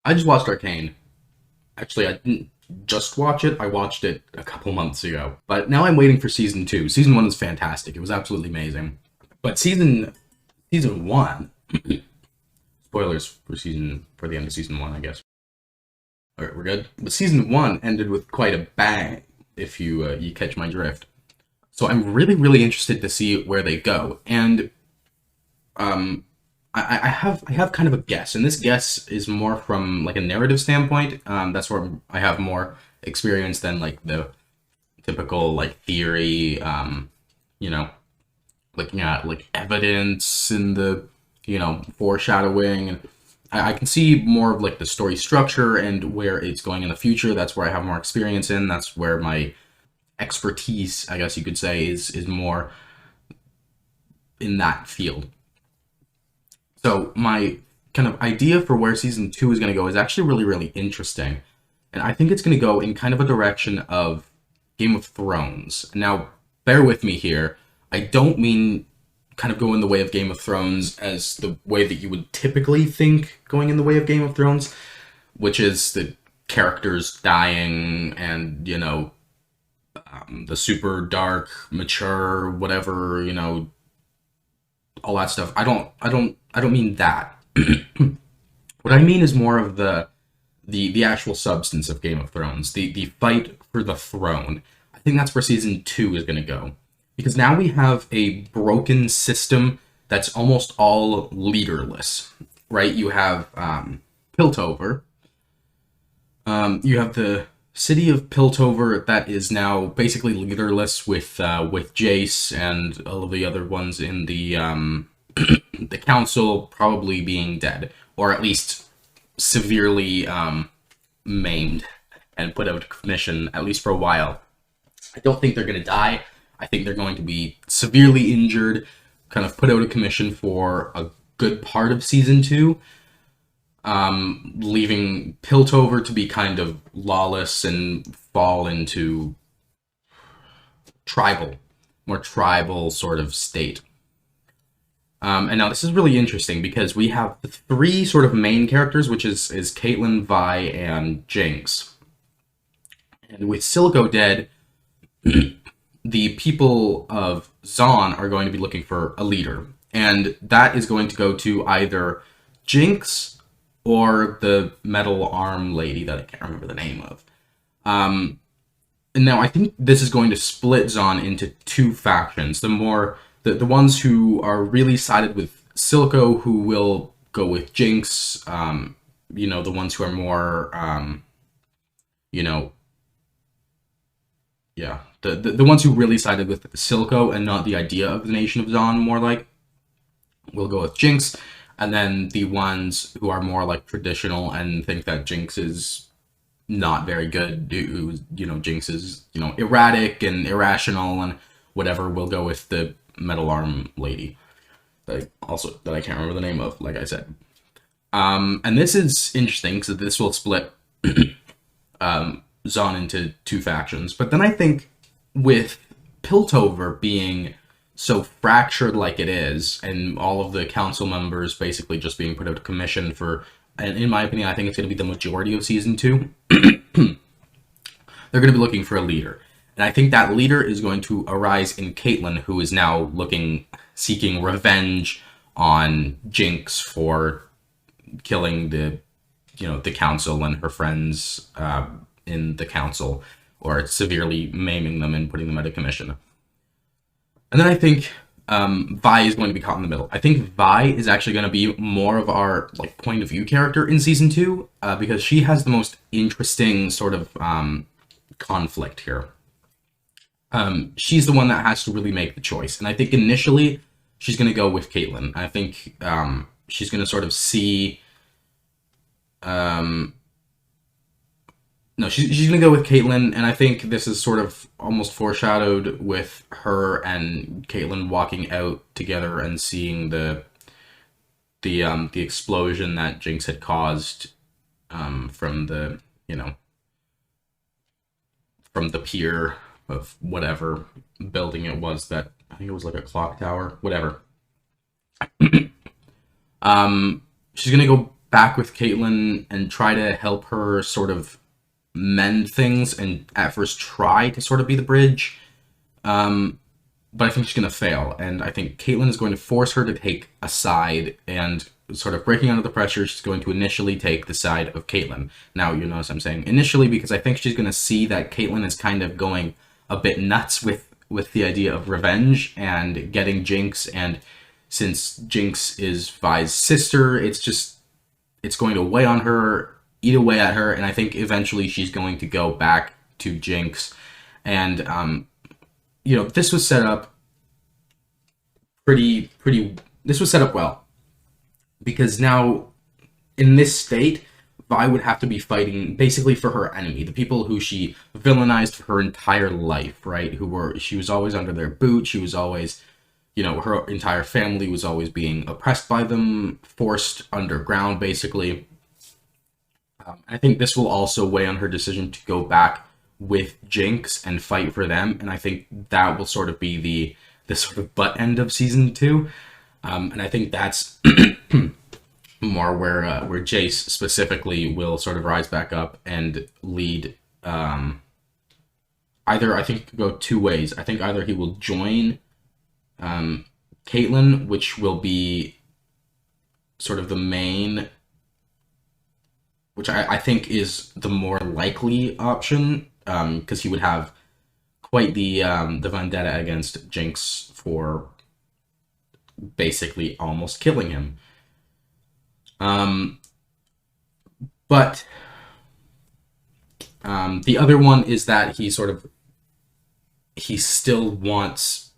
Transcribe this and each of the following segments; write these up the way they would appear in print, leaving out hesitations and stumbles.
I just watched Arcane. Actually, I didn't just watch it. I watched it a couple months ago. But now I'm waiting for season two. Season one is fantastic. It was absolutely amazing. But season one, spoilers for the end of season one, I guess. All right, we're good. But season one ended with quite a bang. If you catch my drift. So I'm really interested to see where they go. And um, I have kind of a guess, and this guess is more from like a narrative standpoint. That's where I have more experience than like the typical like theory. You know, looking at like evidence and the foreshadowing, and I can see more of like the story structure and where it's going in the future. That's where I have more experience in. That's where my expertise, I guess you could say, is more in that field. So my kind of idea for where season two is going to go is actually really interesting, and I think it's going to go in kind of a direction of Game of Thrones. Now, bear with me here. I don't mean kind of go in the way of Game of Thrones as the way that you would typically think going in the way of Game of Thrones, which is the characters dying and the super dark, mature, whatever, all that stuff. I don't mean that. What I mean is more of the actual substance of Game of Thrones, the fight for the throne. I think that's where season two is going to go, because now we have a broken system that's almost all leaderless, right? You have Piltover. You have the city of Piltover that is now basically leaderless with Jace and all of the other ones in the council probably being dead, or at least severely maimed and put out of commission, at least for a while. I don't think they're going to die. I think they're going to be severely injured, kind of put out of commission for a good part of season two, leaving Piltover to be kind of lawless and fall into more tribal sort of state. And now this is really interesting because we have the three sort of main characters, which is Caitlyn, Vi, and Jinx. And with Silico dead, the people of Zaun are going to be looking for a leader. And that is going to go to either Jinx or the metal arm lady that I can't remember the name of. And now I think this is going to split Zaun into two factions. The ones who are really sided with Silico, who will go with Jinx. The ones who are more, yeah, the ones who really sided with Silico and not the idea of the Nation of Zaun, more like, will go with Jinx. And then the ones who are more like traditional and think that Jinx is not very good, Jinx is, erratic and irrational and whatever, will go with the metal arm lady that I can't remember the name of, like I said. And this is interesting because this will split Zaun into two factions. But then I think with Piltover being so fractured like it is, and all of the council members basically just being put out of commission for, and in my opinion, I think it's going to be the majority of season two, they're going to be looking for a leader. And I think that leader is going to arise in Caitlyn, who is now seeking revenge on Jinx for killing the council and her friends in the council, or severely maiming them and putting them out of commission. And then I think Vi is going to be caught in the middle. I think Vi is actually going to be more of our like point of view character in season two, because she has the most interesting sort of conflict here. She's the one that has to really make the choice, and I think initially she's going to go with Caitlyn. I think she's going to sort of see. No, she's going to go with Caitlyn, and I think this is sort of almost foreshadowed with her and Caitlyn walking out together and seeing the explosion that Jinx had caused from the from the pier of whatever building it was, that I think it was like a clock tower, whatever. She's gonna go back with Caitlyn and try to help her sort of mend things and at first try to sort of be the bridge. But I think she's going to fail. And I think Caitlyn is going to force her to take a side, and sort of breaking under the pressure, she's going to initially take the side of Caitlyn. Now, you notice I'm saying initially because I think she's going to see that Caitlyn is kind of going a bit nuts with the idea of revenge and getting Jinx. And since Jinx is Vi's sister, it's going to weigh on her, eat away at her. And I think eventually she's going to go back to Jinx. And, this was set up this was set up well, because now in this state, Vi would have to be fighting basically for her enemy, the people who she villainized for her entire life, right? She was always under their boot. She was always, her entire family was always being oppressed by them, forced underground, basically. I think this will also weigh on her decision to go back with Jinx and fight for them, and I think that will sort of be the sort of butt end of season 2, and I think that's more where Jace specifically will sort of rise back up and lead. Either, I think, could go two ways. I think either he will join Caitlyn, which will be sort of the main, which I think is the more likely option, because he would have quite the vendetta against Jinx for basically almost killing him. But the other one is that he still wants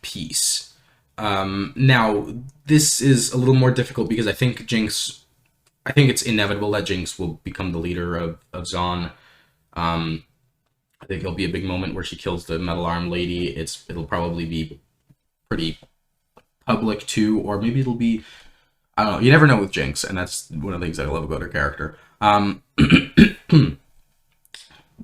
peace. Now, this is a little more difficult because I think it's inevitable that Jinx will become the leader of Zaun. I think it'll be a big moment where she kills the metal arm lady. It'll probably be pretty public too, or maybe it'll be, I don't know. You never know with Jinx, and that's one of the things I love about her character.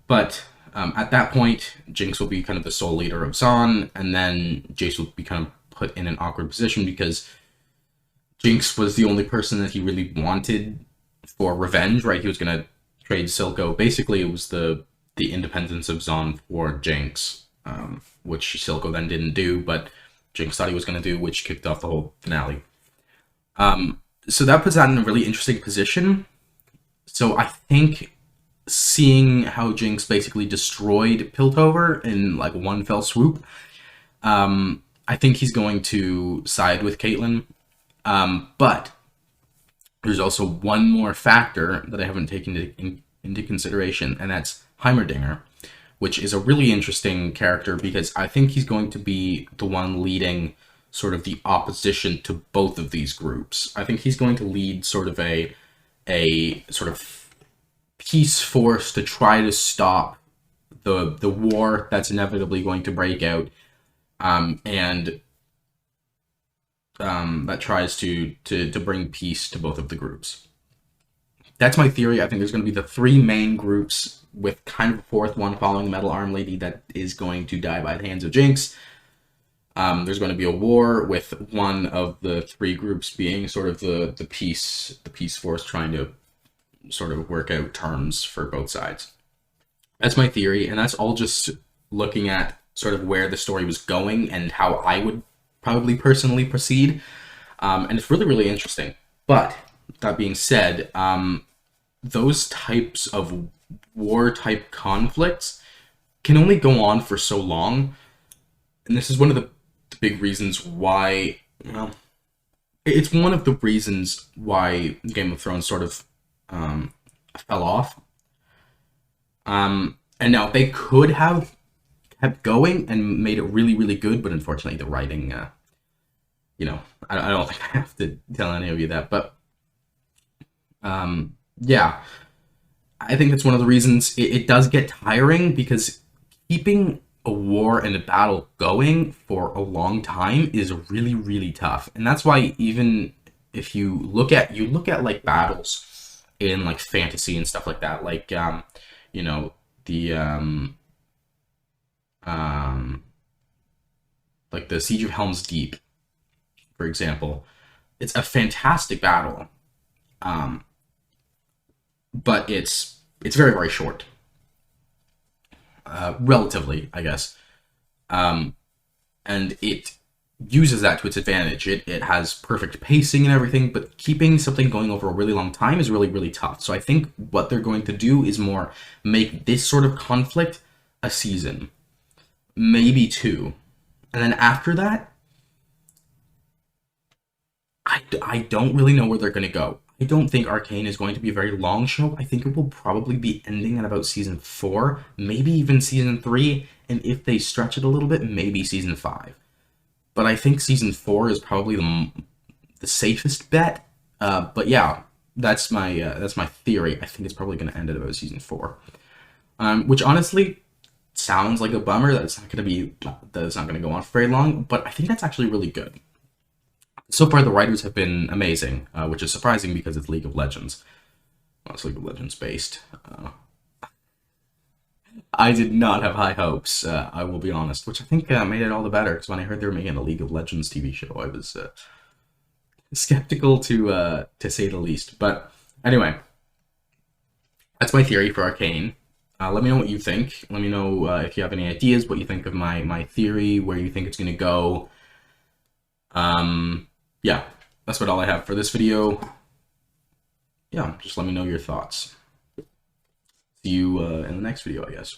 But at that point, Jinx will be kind of the sole leader of Zaun, and then Jace will be kind of put in an awkward position because Jinx was the only person that he really wanted for revenge, right? He was going to trade Silco. Basically, it was the independence of Zaun for Jinx, which Silco then didn't do, but Jinx thought he was going to do, which kicked off the whole finale. So that puts that in a really interesting position. So I think seeing how Jinx basically destroyed Piltover in like one fell swoop, I think he's going to side with Caitlyn. But there's also one more factor that I haven't taken into consideration, and that's Heimerdinger, which is a really interesting character because I think he's going to be the one leading sort of the opposition to both of these groups. I think he's going to lead sort of a sort of peace force to try to stop the war that's inevitably going to break out, and that tries to bring peace to both of the groups. That's my theory. I think there's going to be the three main groups with kind of a fourth one following the Metal Arm Lady that is going to die by the hands of Jinx. There's going to be a war with one of the three groups being sort of the peace force trying to sort of work out terms for both sides. That's my theory, and that's all just looking at sort of where the story was going and how I would probably personally proceed. And it's really, really interesting. But that being said, those types of war-type conflicts can only go on for so long. And this is one of the big reasons why, well, it's one of the reasons why Game of Thrones sort of fell off. And now they could have kept going and made it really, really good, but unfortunately the writing, I don't think I have to tell any of you that, but yeah, I think that's one of the reasons it does get tiring, because keeping a war and a battle going for a long time is really, really tough. And that's why even if you look at like battles in like fantasy and stuff like that, like like the Siege of Helm's Deep, for example, it's a fantastic battle. but it's very, very short, relatively, I guess. And it uses that to its advantage. It has perfect pacing and everything, but keeping something going over a really long time is really, really tough. So I think what they're going to do is more make this sort of conflict a season, maybe 2. And then after that, I don't really know where they're going to go. I don't think Arcane is going to be a very long show. I think it will probably be ending at about season 4, maybe even season 3, and if they stretch it a little bit, maybe season 5. But I think season 4 is probably the safest bet. But yeah, that's my theory. I think it's probably going to end at about season 4, which honestly sounds like a bummer that it's not going to go on for very long. But I think that's actually really good. So far, the writers have been amazing, which is surprising because it's League of Legends. Well, it's League of Legends based. I did not have high hopes, I will be honest, which I think made it all the better, because when I heard they were making a League of Legends TV show, I was skeptical to say the least. But anyway, that's my theory for Arcane. Let me know what you think. Let me know if you have any ideas, what you think of my theory, where you think it's going to go. Yeah, that's all I have for this video. Yeah, just let me know your thoughts. See you in the next video, I guess.